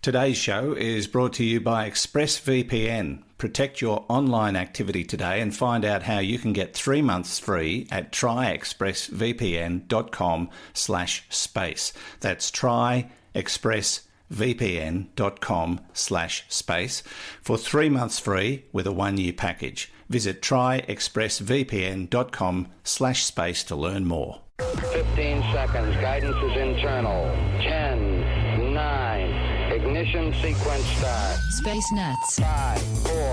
Today's show is brought to you by ExpressVPN. Protect your online activity today and find out how you can get 3 months free at tryexpressvpn.com/space. That's tryexpressvpn.com/space for 3 months free with a 1-year package. Visit tryexpressvpn.com/space to learn more. 15 seconds. Guidance is internal. 10, 9. Ignition sequence start. Space Nuts. 5, 4,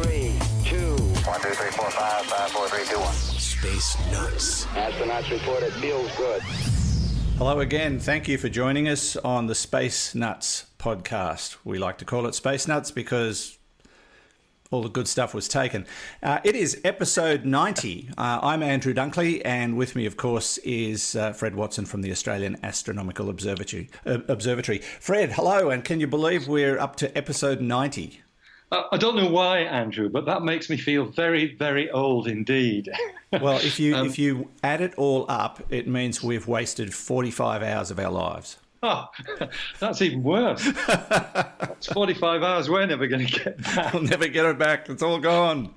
3, 2. 1, 2, 3, 4, 5, 5, 4, 3, 2, 1. Space Nuts. Astronauts report it feels good. Hello again. Thank you for joining us on the Space Nuts podcast. We like to call it Space Nuts because all the good stuff was taken. It is episode 90. I'm Andrew Dunkley, and with me, of course, is Fred Watson from the Australian Astronomical Observatory. Fred, hello, and can you believe we're up to episode 90? I don't know why, Andrew, but that makes me feel very, very old indeed. Well, if you add it all up, it means we've wasted 45 hours of our lives. Oh, that's even worse. That's 45 hours we're never going to get back. We'll never get it back. It's all gone.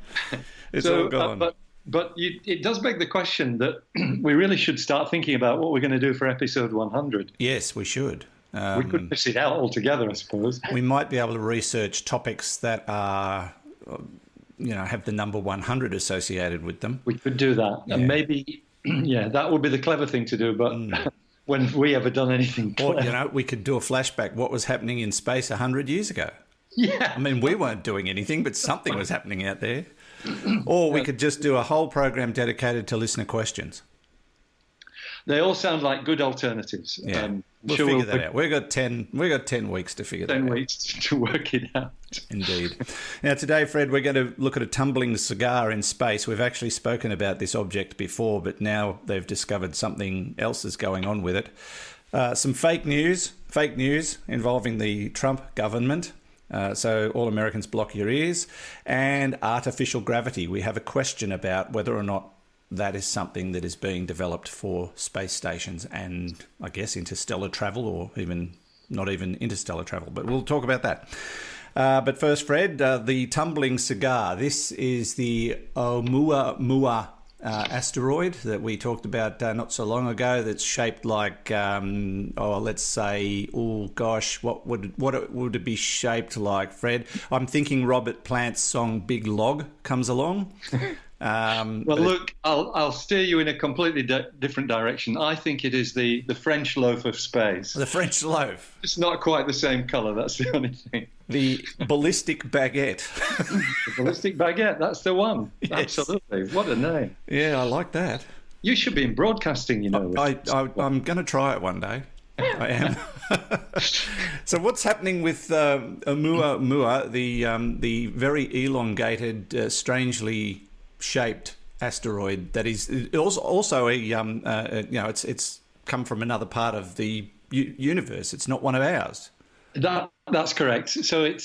It's all gone. But it does beg the question that we really should start thinking about what we're going to do for episode 100. Yes, we should. We could miss it out altogether, I suppose. We might be able to research topics that are, have the number 100 associated with them. We could do that. Yeah. And maybe, that would be the clever thing to do, but... When have we ever done anything clever? Or, we could do a flashback. What was happening in space 100 years ago? Yeah. I mean, we weren't doing anything, but something was happening out there. Or we could just do a whole program dedicated to listener questions. They all sound like good alternatives. Yeah. We'll figure that out. We've got 10 weeks to figure that out. 10 weeks to work it out. Indeed. Now, today, Fred, we're going to look at a tumbling cigar in space. We've actually spoken about this object before, but now they've discovered something else is going on with it. Some fake news involving the Trump government. So all Americans block your ears. And artificial gravity. We have a question about whether or not that is something that is being developed for space stations and, I guess, interstellar travel, or not even interstellar travel. But we'll talk about that. But first, Fred, the tumbling cigar. This is the Oumuamua asteroid that we talked about not so long ago. That's shaped like, let's say, what would it be shaped like, Fred? I'm thinking Robert Plant's song "Big Log" comes along. Look, I'll steer you in a completely different direction. I think it is the French loaf of space. The French loaf. It's not quite the same colour, that's the only thing. The ballistic baguette. The ballistic baguette, that's the one. Yes. Absolutely. What a name. Yeah, I like that. You should be in broadcasting, I'm going to try it one day. I am. So what's happening with Oumuamua, the very elongated, strangely shaped asteroid that is also it's come from another part of the universe. It's not one of ours. That's correct. So it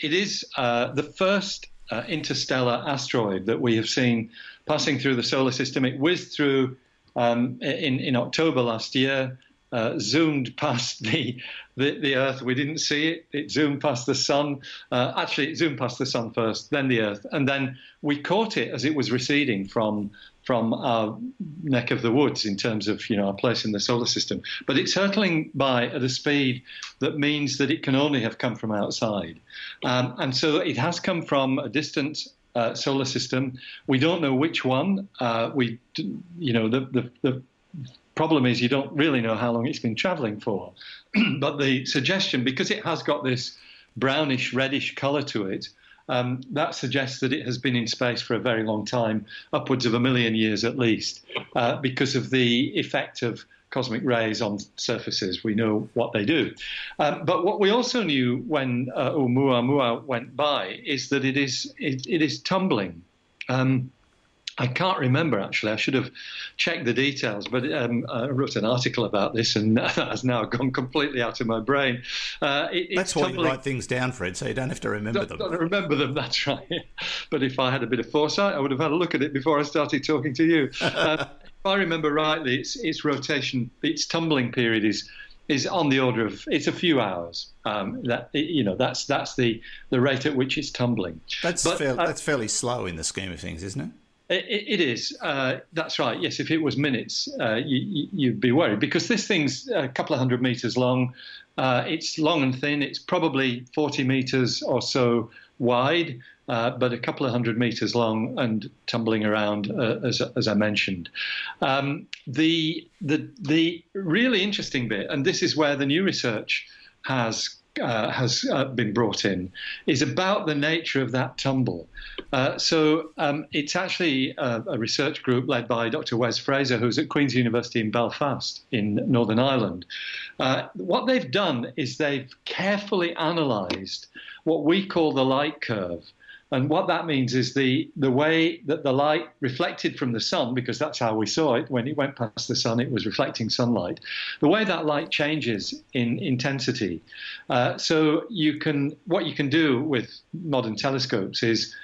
is the first interstellar asteroid that we have seen passing through the solar system. It whizzed through in October last year. Zoomed past the Earth. We didn't see it. It zoomed past the sun. Actually, it zoomed past the sun first, then the Earth, and then we caught it as it was receding from our neck of the woods in terms of our place in the solar system. But it's hurtling by at a speed that means that it can only have come from outside, and so it has come from a distant solar system. We don't know which one. The problem is you don't really know how long it's been traveling for. But the suggestion, because it has got this brownish, reddish color to it, that suggests that it has been in space for a very long time, upwards of 1 million years at least, because of the effect of cosmic rays on surfaces. We know what they do. But what we also knew when Oumuamua went by is that it is tumbling. I can't remember, actually. I should have checked the details, but I wrote an article about this, and that has now gone completely out of my brain. That's why you write things down, Fred, so you don't have to remember them. Don't remember them, that's right. But if I had a bit of foresight, I would have had a look at it before I started talking to you. If I remember rightly, its rotation, its tumbling period is is on the order of, it's a few hours. That's the rate at which it's tumbling. That's fairly slow in the scheme of things, isn't it? It is. That's right. Yes, if it was minutes, you'd be worried, because this thing's a couple of 100 meters long. It's long and thin. It's probably 40 meters or so wide, but a couple of 100 meters long and tumbling around, as I mentioned. The really interesting bit, and this is where the new research has been brought in, is about the nature of that tumble. It's actually a research group led by Dr. Wes Fraser, who's at Queen's University in Belfast in Northern Ireland. What they've done is they've carefully analysed what we call the light curve. And what that means is the way that the light reflected from the sun, because that's how we saw it when it went past the sun, it was reflecting sunlight. The way that light changes in intensity. So what you can do with modern telescopes is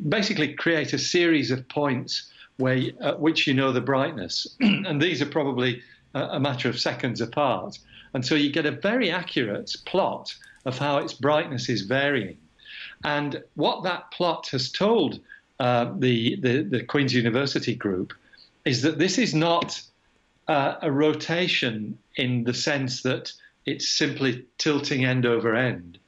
basically create a series of points which you know the brightness, and these are probably a matter of seconds apart. And so you get a very accurate plot of how its brightness is varying. And what that plot has told the Queen's University group is that this is not a rotation in the sense that it's simply tilting end over end.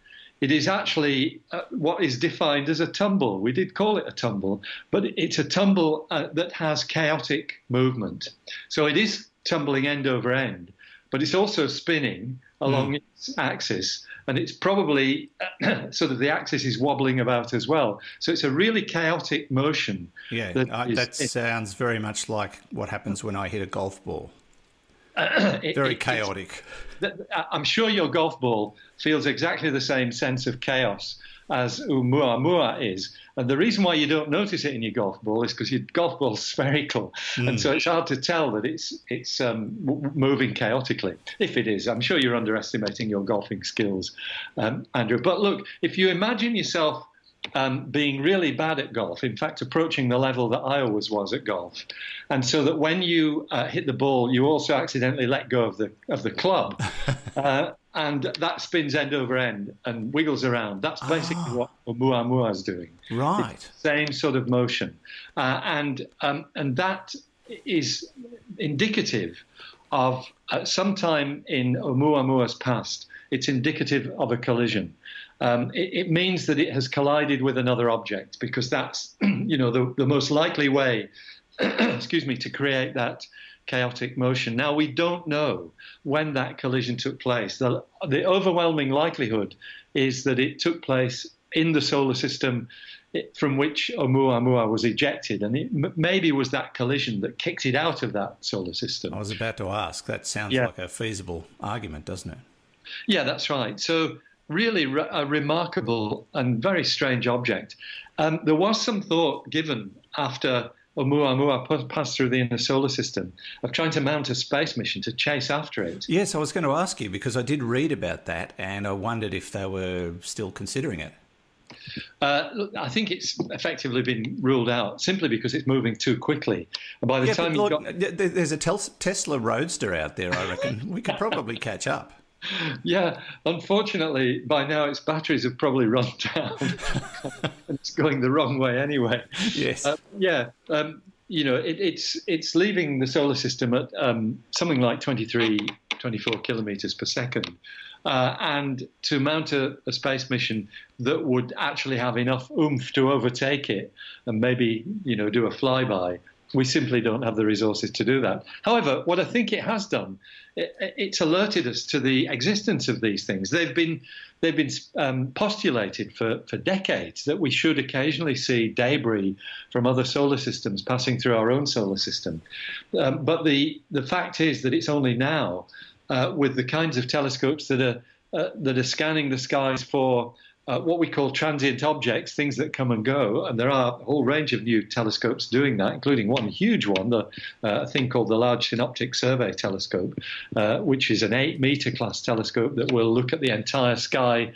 It is actually what is defined as a tumble. We did call it a tumble, but it's a tumble that has chaotic movement. So it is tumbling end over end, but it's also spinning along its axis, and it's probably sort of the axis is wobbling about as well. So it's a really chaotic motion. Yeah, that sounds very much like what happens when I hit a golf ball. Very chaotic. I'm sure your golf ball feels exactly the same sense of chaos as Oumuamua is. And the reason why you don't notice it in your golf ball is because your golf ball's spherical. And so it's hard to tell that it's moving chaotically. If it is, I'm sure you're underestimating your golfing skills, Andrew. But look, if you imagine yourself being really bad at golf, in fact, approaching the level that I always was at golf, and so that when you hit the ball, you also accidentally let go of the club, and that spins end over end and wiggles around. That's basically what Oumuamua is doing. Right. It's the same sort of motion, and that is indicative of sometime in Oumuamua's past. It's indicative of a collision. It means that it has collided with another object, because that's the most likely way to create that chaotic motion. Now, we don't know when that collision took place. The overwhelming likelihood is that it took place in the solar system from which Oumuamua was ejected, and it maybe was that collision that kicked it out of that solar system. I was about to ask. That sounds like a feasible argument, doesn't it? Yeah, that's right. So really a remarkable and very strange object. There was some thought given after Oumuamua passed through the inner solar system of trying to mount a space mission to chase after it. Yes, I was going to ask you, because I did read about that, and I wondered if they were still considering it. Look, I think it's effectively been ruled out simply because it's moving too quickly. And by the time there's a Tesla Roadster out there, I reckon. We could probably catch up. Yeah, unfortunately, by now its batteries have probably run down. It's going the wrong way anyway. Yes. It's leaving the solar system at something like 24 kilometers per second. And to mount a space mission that would actually have enough oomph to overtake it and maybe, do a flyby, we simply don't have the resources to do that. However, what I think it has done, it's alerted us to the existence of these things. They've been postulated for decades that we should occasionally see debris from other solar systems passing through our own solar system. But the fact is that it's only now, with the kinds of telescopes that are scanning the skies for what we call transient objects, things that come and go, and there are a whole range of new telescopes doing that, including one huge one, a thing called the Large Synoptic Survey Telescope, which is an 8-meter class telescope that will look at the entire sky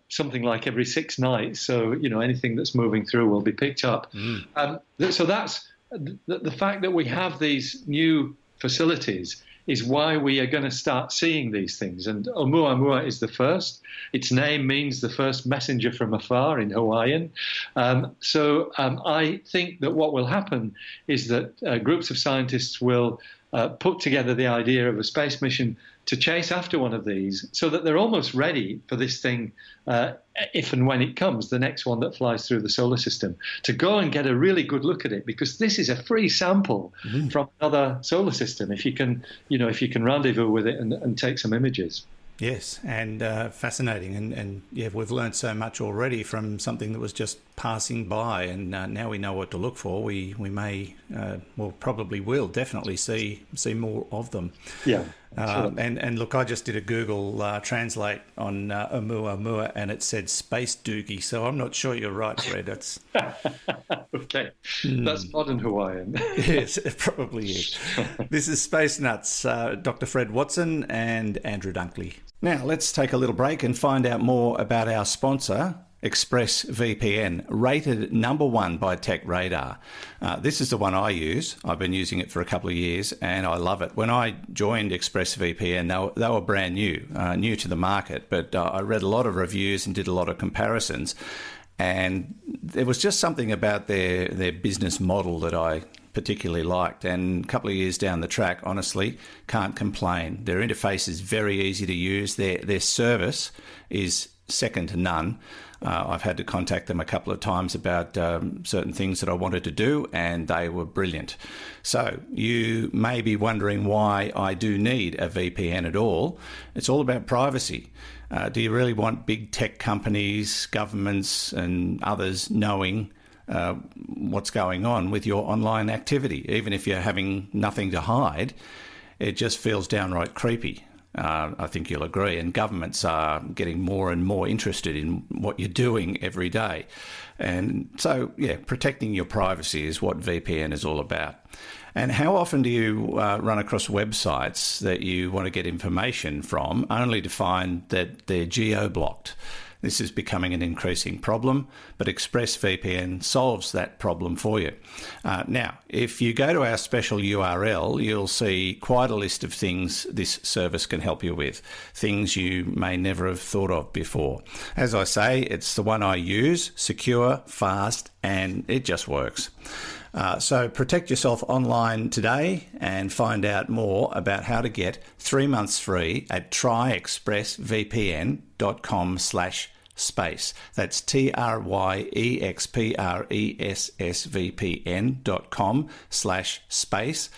something like every 6 nights. So, anything that's moving through will be picked up. So that's the fact that we have these new facilities is why we are going to start seeing these things. And Oumuamua is the first. Its name means the first messenger from afar in Hawaiian. So I think that what will happen is that groups of scientists will put together the idea of a space mission to chase after one of these so that they're almost ready for this thing if and when it comes, the next one that flies through the solar system, to go and get a really good look at it, because this is a free sample from another solar system if you can, if you can rendezvous with it and take some images. Yes, and fascinating. And yeah, we've learned so much already from something that was just passing by, and now we know what to look for. We may, probably will definitely see more of them. Yeah. Sure. And look, I just did a Google translate on Oumuamua, and it said space dookie. So I'm not sure you're right, Fred. That's okay. That's modern Hawaiian. Yes, it probably is. This is Space Nuts, Dr. Fred Watson and Andrew Dunkley. Now let's take a little break and find out more about our sponsor, ExpressVPN, rated #1 by TechRadar. This is the one I use. I've been using it for a couple of years and I love it. When I joined ExpressVPN, they were brand new to the market, but I read a lot of reviews and did a lot of comparisons. And there was just something about their business model that I particularly liked. And a couple of years down the track, honestly, can't complain. Their interface is very easy to use. Their service is second to none. I've had to contact them a couple of times about certain things that I wanted to do, and they were brilliant. So you may be wondering why I do need a VPN at all. It's all about privacy. Do you really want big tech companies, governments and others knowing what's going on with your online activity? Even if you're having nothing to hide, it just feels downright creepy. I think you'll agree. And governments are getting more and more interested in what you're doing every day. And so, yeah, protecting your privacy is what VPN is all about. And how often do you run across websites that you want to get information from only to find that they're geo-blocked? This is becoming an increasing problem, but ExpressVPN solves that problem for you. Now, if you go to our special URL, you'll see quite a list of things this service can help you with, things you may never have thought of before. As I say, it's the one I use, secure, fast, and it just works. So protect yourself online today and find out more about how to get 3 months free at tryexpressvpn.com/space. That's tryexpressvpn.com/space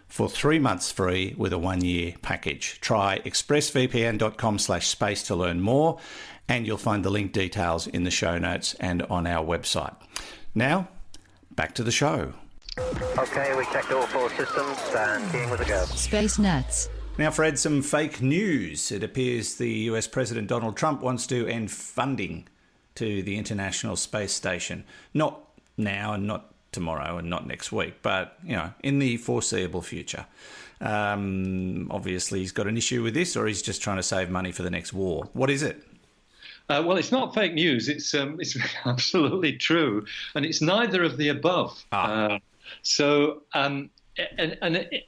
for 3 months free with a 1-year package. Try expressvpn.com/space to learn more, and you'll find the link details in the show notes and on our website. Now, back to the show. Okay, we checked all 4 systems and keying with a go. Space Nuts. Now, Fred, some fake news. It appears the US President Donald Trump wants to end funding to the International Space Station. Not now and not tomorrow and not next week, but, in the foreseeable future. Obviously, he's got an issue with this, or he's just trying to save money for the next war. What is it? Well, it's not fake news. It's absolutely true, and it's neither of the above. And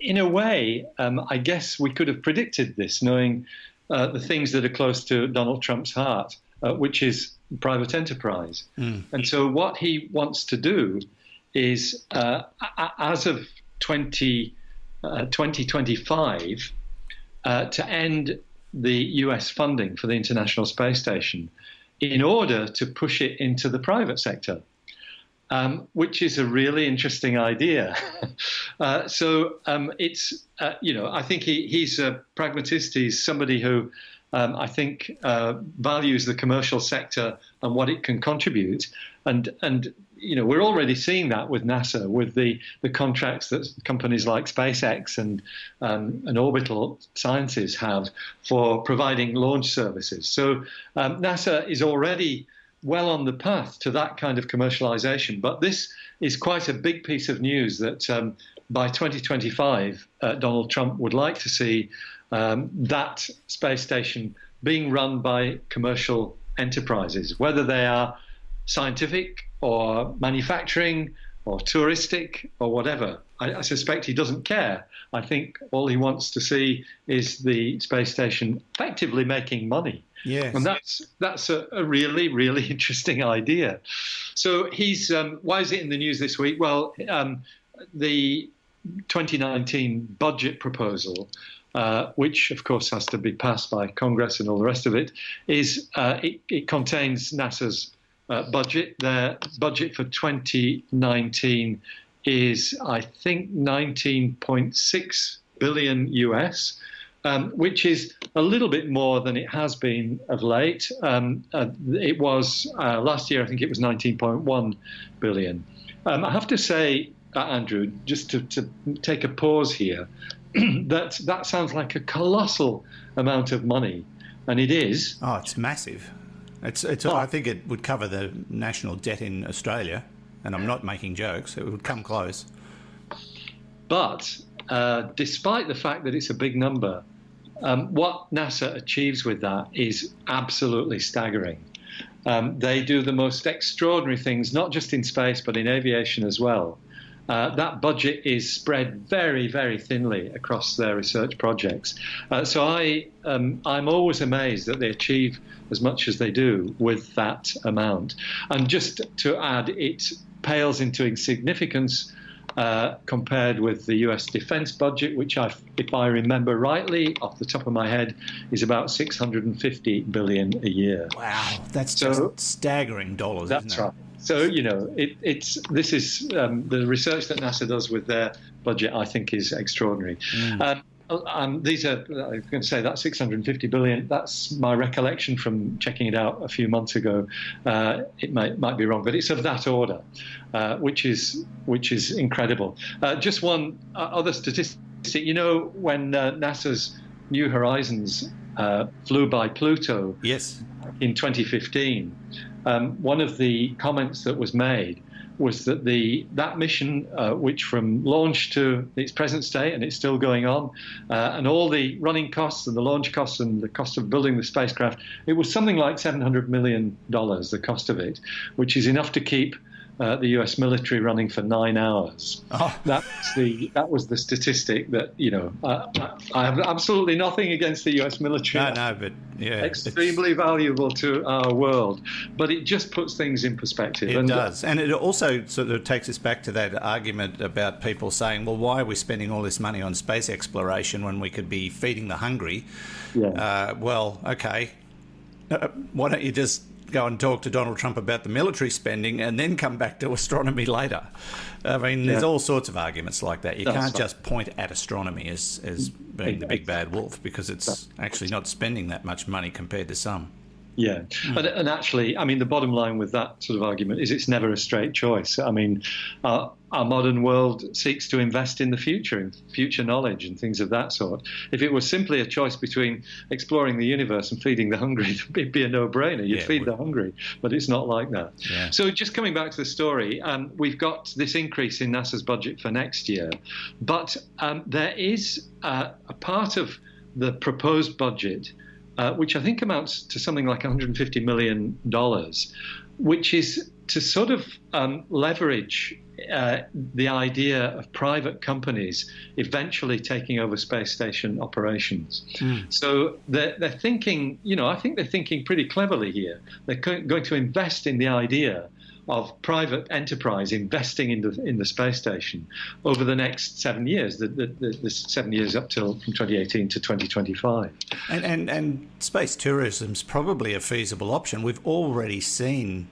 in a way, I guess we could have predicted this, knowing the things that are close to Donald Trump's heart, which is private enterprise. And so what he wants to do is, as of 2025, to end the US funding for the International Space Station in order to push it into the private sector. Which is a really interesting idea. I think he's a pragmatist. He's somebody who I think values the commercial sector and what it can contribute. And we're already seeing that with NASA, with the contracts that companies like SpaceX and Orbital Sciences have for providing launch services. So NASA is already well on the path to that kind of commercialization. But this is quite a big piece of news that by 2025, Donald Trump would like to see that space station being run by commercial enterprises, whether they are scientific or manufacturing or touristic or whatever. I suspect he doesn't care. I think all he wants to see is the space station effectively making money. Yes. And that's a really, really interesting idea. So why is it in the news this week? Well, the 2019 budget proposal, which of course has to be passed by Congress and all the rest of it, it contains NASA's budget. Their budget for 2019 is, I think, 19.6 billion US, which is a little bit more than it has been of late. It was last year, I think it was 19.1 billion. I have to say, Andrew, just to take a pause here, that sounds like a colossal amount of money, and it is. Oh, it's massive. I think it would cover the national debt in Australia, and I'm not making jokes. It would come close. But despite the fact that it's a big number, what NASA achieves with that is absolutely staggering. They do the most extraordinary things, not just in space, but in aviation as well. That budget is spread very, very thinly across their research projects. So I'm always amazed that they achieve as much as they do with that amount. And just to add, it pales into insignificance compared with the US defense budget, which, if I remember rightly, off the top of my head, is about $650 billion a year. Wow, that's just staggering dollars, isn't it? That's right. So, this is the research that NASA does with their budget, I think, is extraordinary. These are, I'm going to say, that 650 billion. That's my recollection from checking it out a few months ago. It might be wrong, but it's of that order, which is incredible. Just one other statistic. When NASA's New Horizons flew by Pluto, yes, in 2015, one of the comments that was made was that that mission, which from launch to its present state, and it's still going on, and all the running costs and the launch costs and the cost of building the spacecraft, it was something like $700 million, the cost of it, which is enough to keep the US military running for 9 hours. Oh. That was the statistic that, I have absolutely nothing against the US military. No, but yeah. Extremely valuable to our world. But it just puts things in perspective. It does. And it also sort of takes us back to that argument about people saying, well, why are we spending all this money on space exploration when we could be feeding the hungry? Yeah. Well, okay. Why don't you just go and talk to Donald Trump about the military spending and then come back to astronomy later? I mean, there's all sorts of arguments like that. You can't just point at astronomy as being the big bad wolf, because it's actually not spending that much money compared to some. Yeah. And actually, I mean, the bottom line with that sort of argument is it's never a straight choice. I mean, our modern world seeks to invest in the future, in future knowledge and things of that sort. If it was simply a choice between exploring the universe and feeding the hungry, it'd be a no-brainer. You'd feed the hungry, but it's not like that. Yeah. So just coming back to the story, we've got this increase in NASA's budget for next year, but there is a part of the proposed budget which I think amounts to something like $150 million, which is to sort of leverage the idea of private companies eventually taking over space station operations. So they're thinking, I think they're thinking pretty cleverly here. They're going to invest in the idea of private enterprise investing in the space station over the next 7 years, the 7 years up till from 2018 to 2025. And space tourism's probably a feasible option. We've already seen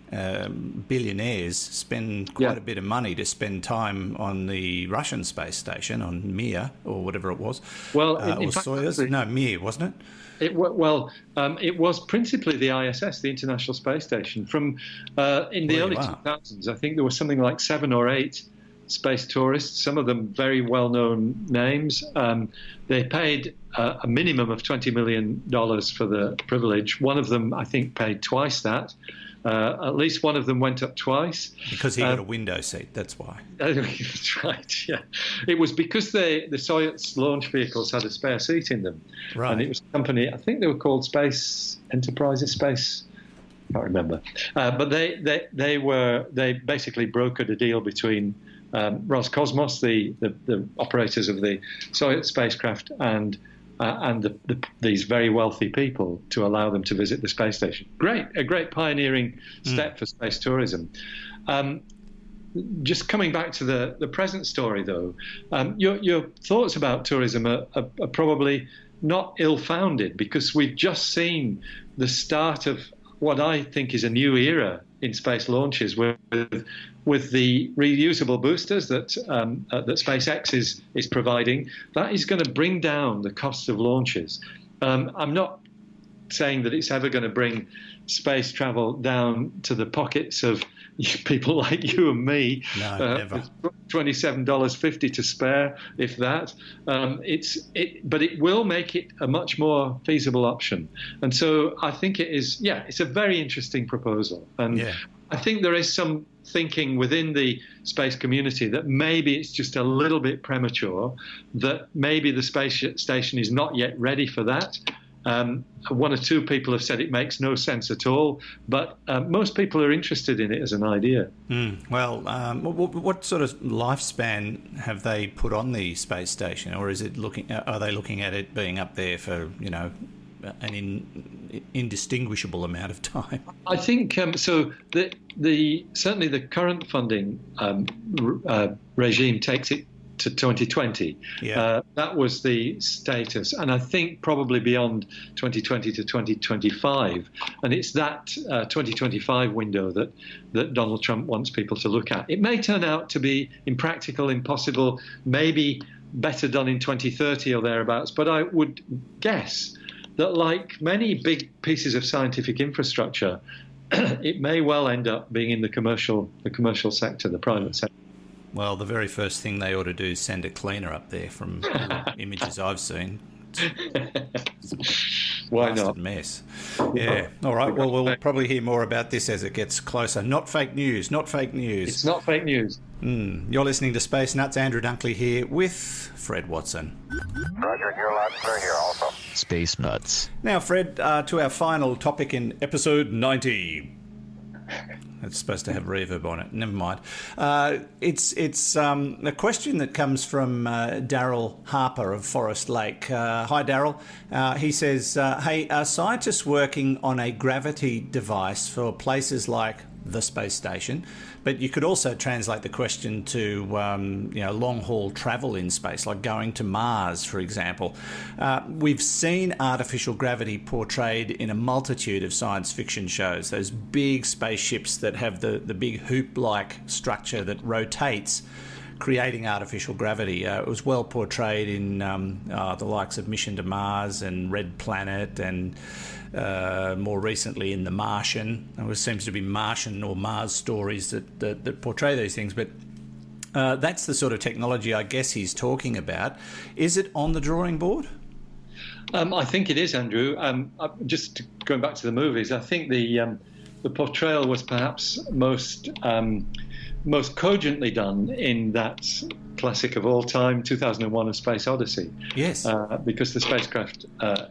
billionaires spend quite a bit of money to spend time on the Russian space station, on Mir or whatever it was. Well, or Soyuz. No, Mir, wasn't it? It was principally the ISS, the International Space Station. From in the early 2000s, I think there was something like 7 or 8 space tourists, some of them very well-known names. They paid a minimum of $20 million for the privilege. One of them, I think, paid twice that. At least one of them went up twice. Because he got a window seat, that's why. That's right, yeah. It was because the Soyuz launch vehicles had a spare seat in them. Right. And it was a company, I think they were called Space Enterprises, I can't remember. But they basically brokered a deal between Roscosmos, the operators of the Soyuz spacecraft, and these very wealthy people to allow them to visit the space station. A great pioneering step for space tourism. Just coming back to the present story, though, your thoughts about tourism are probably not ill-founded, because we've just seen the start of what I think is a new era in space launches with the reusable boosters that SpaceX is providing. That is going to bring down the cost of launches. I'm not saying that it's ever going to bring space travel down to the pockets of people like you and me. No, never. $27.50 to spare, if that. But it will make it a much more feasible option. And so I think it's a very interesting proposal. And I think there is some thinking within the space community that maybe it's just a little bit premature, that maybe the space station is not yet ready for that. One or two people have said it makes no sense at all, but most people are interested in it as an idea. Well, what sort of lifespan have they put on the space station, or are they looking at it being up there for an indistinguishable amount of time? I think so. Certainly the current funding regime takes it to 2020. That was the status, and I think probably beyond 2020 to 2025, and it's that 2025 window that Donald Trump wants people to look at. It may turn out to be impractical, impossible, maybe better done in 2030 or thereabouts, but I would guess that, like many big pieces of scientific infrastructure, it may well end up being in the commercial sector, the private sector. Well, the very first thing they ought to do is send a cleaner up there, from images I've seen. Why not? Mess. Yeah. All right. Well, we'll probably hear more about this as it gets closer. Not fake news. Not fake news. It's not fake news. You're listening to Space Nuts. Andrew Dunkley here with Fred Watson. Roger, you're loud and clear here also. Space Nuts. Now, Fred, to our final topic in episode 90. It's supposed to have reverb on it. Never mind. It's a question that comes from Daryl Harper of Forest Lake. Hi, Daryl. He says, hey, are scientists working on a gravity device for places like the space station? But you could also translate the question to long-haul travel in space, like going to Mars, for example. We've seen artificial gravity portrayed in a multitude of science fiction shows, those big spaceships that have the big hoop-like structure that rotates, creating artificial gravity. It was well portrayed in the likes of Mission to Mars and Red Planet, and more recently in The Martian. There seems to be Martian or Mars stories that portray these things, but that's the sort of technology I guess he's talking about. Is it on the drawing board? I think it is, Andrew. Just going back to the movies, I think the portrayal was perhaps most cogently done in that classic of all time, 2001: A Space Odyssey. Yes. Because the spacecraft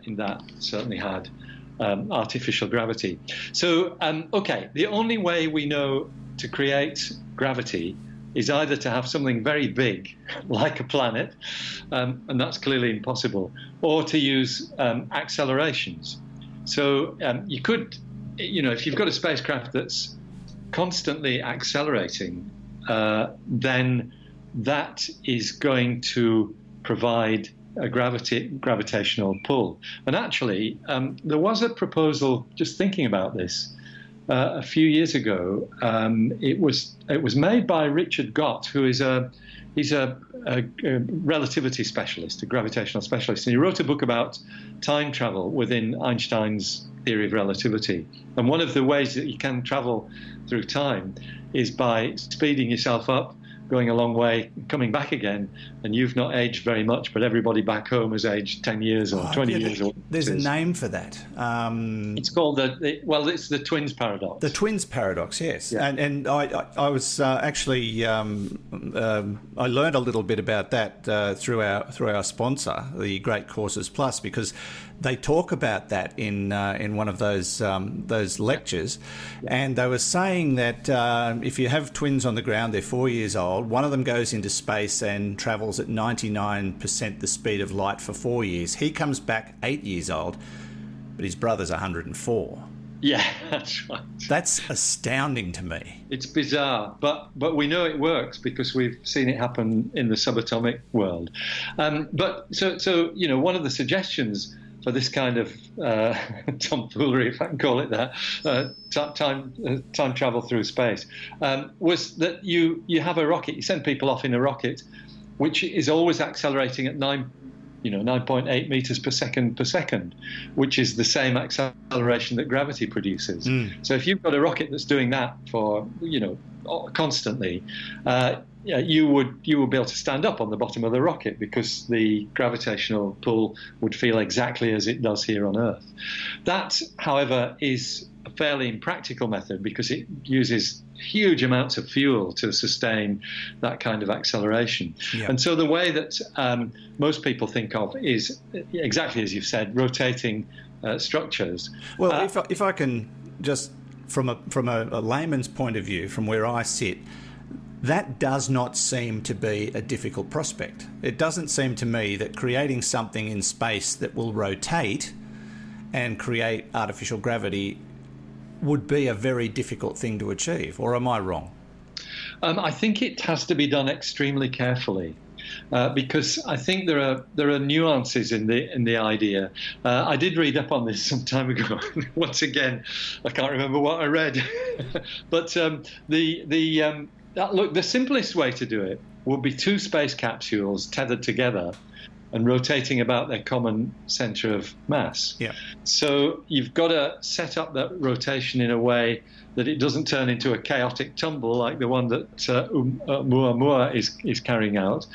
in that certainly had artificial gravity. So, the only way we know to create gravity is either to have something very big, like a planet, and that's clearly impossible, or to use accelerations. So you could, if you've got a spacecraft that's constantly accelerating, then that is going to provide a gravitational pull. And actually, there was a proposal, just thinking about this, a few years ago. It was made by Richard Gott, who is a relativity specialist, a gravitational specialist, and he wrote a book about time travel within Einstein's theory of relativity. And one of the ways that you can travel through time is by speeding yourself up, going a long way, coming back again, and you've not aged very much, but everybody back home has aged 10 years or 20 years. There's a name for that. It's called it's the twins paradox. The twins paradox, yes. Yeah. And I was actually I learned a little bit about that through our sponsor, the Great Courses Plus, because they talk about that in one of those lectures, and they were saying that if you have twins on the ground, they're 4 years old. One of them goes into space and travels at 99% the speed of light for 4 years. He comes back 8 years old, but his brother's 104. Yeah, that's right. That's astounding to me. It's bizarre, but we know it works because we've seen it happen in the subatomic world. But so one of the suggestions for this kind of tomfoolery, if I can call it that, time travel through space, was that you have a rocket, you send people off in a rocket, which is always accelerating at 9.8 meters per second, which is the same acceleration that gravity produces. So if you've got a rocket that's doing that for, constantly, you would be able to stand up on the bottom of the rocket because the gravitational pull would feel exactly as it does here on Earth. That, however, is a fairly impractical method because it uses huge amounts of fuel to sustain that kind of acceleration. Yep. And so the way that most people think of is exactly as you've said, rotating structures. Well, if I can just, from a layman's point of view, from where I sit, that does not seem to be a difficult prospect. It doesn't seem to me that creating something in space that will rotate and create artificial gravity would be a very difficult thing to achieve, or am I wrong? I think it has to be done extremely carefully. Because I think there are nuances in the idea. I did read up on this some time ago. Once again, I can't remember what I read. But the simplest way to do it would be two space capsules tethered together and rotating about their common center of mass. Yeah. So you've got to set up that rotation in a way that it doesn't turn into a chaotic tumble like the one that Oumuamua is carrying out.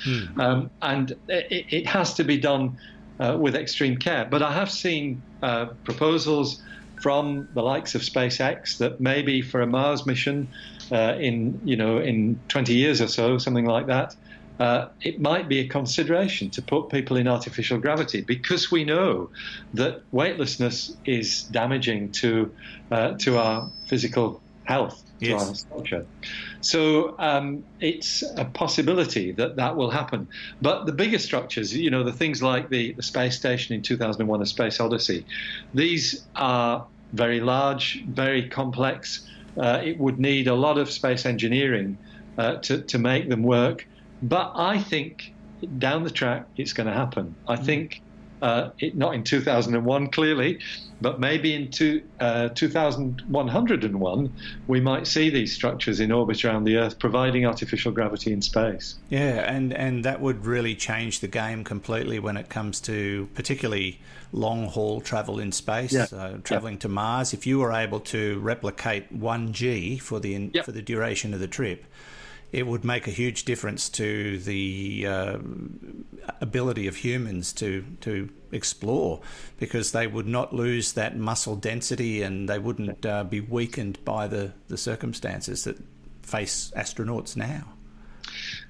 And it has to be done with extreme care. But I have seen proposals from the likes of SpaceX that maybe for a Mars mission in 20 years or so, something like that, it might be a consideration to put people in artificial gravity because we know that weightlessness is damaging to our physical health, to our structure. So it's a possibility that will happen. But the bigger structures, the things like the space station in 2001, A Space Odyssey, these are very large, very complex. It would need a lot of space engineering to make them work. But I think down the track it's going to happen. I think not in 2001 clearly, but maybe in 2101 we might see these structures in orbit around the Earth providing artificial gravity in space. Yeah, and that would really change the game completely when it comes to particularly long-haul travel in space, travelling to Mars. If you were able to replicate 1G for the duration of the trip, it would make a huge difference to the ability of humans to explore, because they would not lose that muscle density and they wouldn't be weakened by the circumstances that face astronauts now.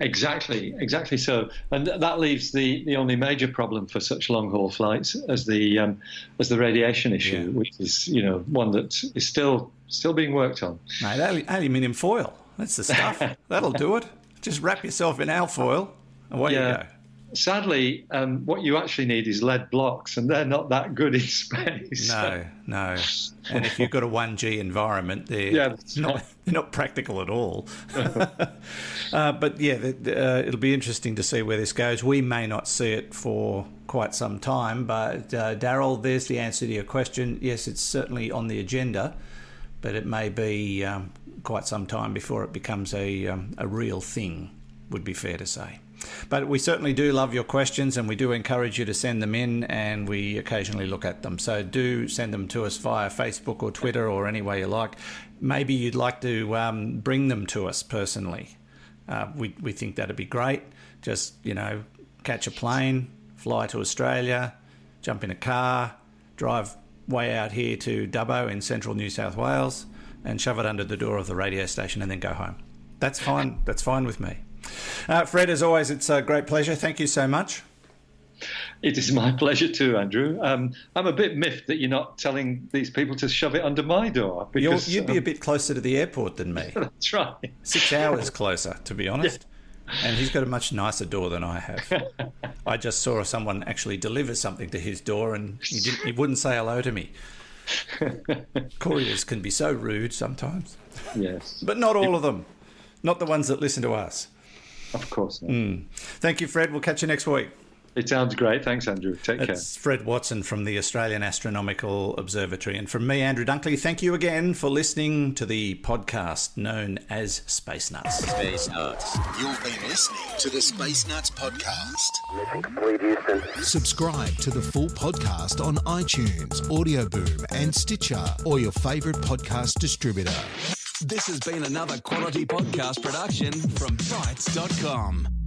Exactly so. And that leaves the only major problem for such long-haul flights as the radiation issue, which is one that is still being worked on. Mate, aluminium foil. That's the stuff. That'll do it. Just wrap yourself in alfoil, and away you go. Sadly, what you actually need is lead blocks, and they're not that good in space. No. And if you've got a 1G environment, they're not practical at all. But it'll be interesting to see where this goes. We may not see it for quite some time, but Daryl, there's the answer to your question. Yes, it's certainly on the agenda, but it may be quite some time before it becomes a real thing, would be fair to say. But we certainly do love your questions, and we do encourage you to send them in, and we occasionally look at them. So do send them to us via Facebook or Twitter or any way you like. Maybe you'd like to bring them to us personally. We think that'd be great. Just, catch a plane, fly to Australia, jump in a car, drive way out here to Dubbo in central New South Wales, and shove it under the door of the radio station and then go home. That's fine. That's fine with me. Fred, as always, it's a great pleasure. Thank you so much. It is my pleasure too, Andrew. I'm a bit miffed that you're not telling these people to shove it under my door. Because, You'd be a bit closer to the airport than me. That's right. 6 hours closer, to be honest. Yeah. And he's got a much nicer door than I have. I just saw someone actually deliver something to his door and he wouldn't say hello to me. Couriers can be so rude sometimes. Yes. But not all of them. Not the ones that listen to us. Of course not. Thank you, Fred. We'll catch you next week. It sounds great. Thanks, Andrew. Take care. That's Fred Watson from the Australian Astronomical Observatory. And from me, Andrew Dunkley, thank you again for listening to the podcast known as Space Nuts. Space Nuts. You've been listening to the Space Nuts podcast. Mission complete, Houston. Subscribe to the full podcast on iTunes, Audio Boom and Stitcher, or your favourite podcast distributor. This has been another quality podcast production from Bytes.com.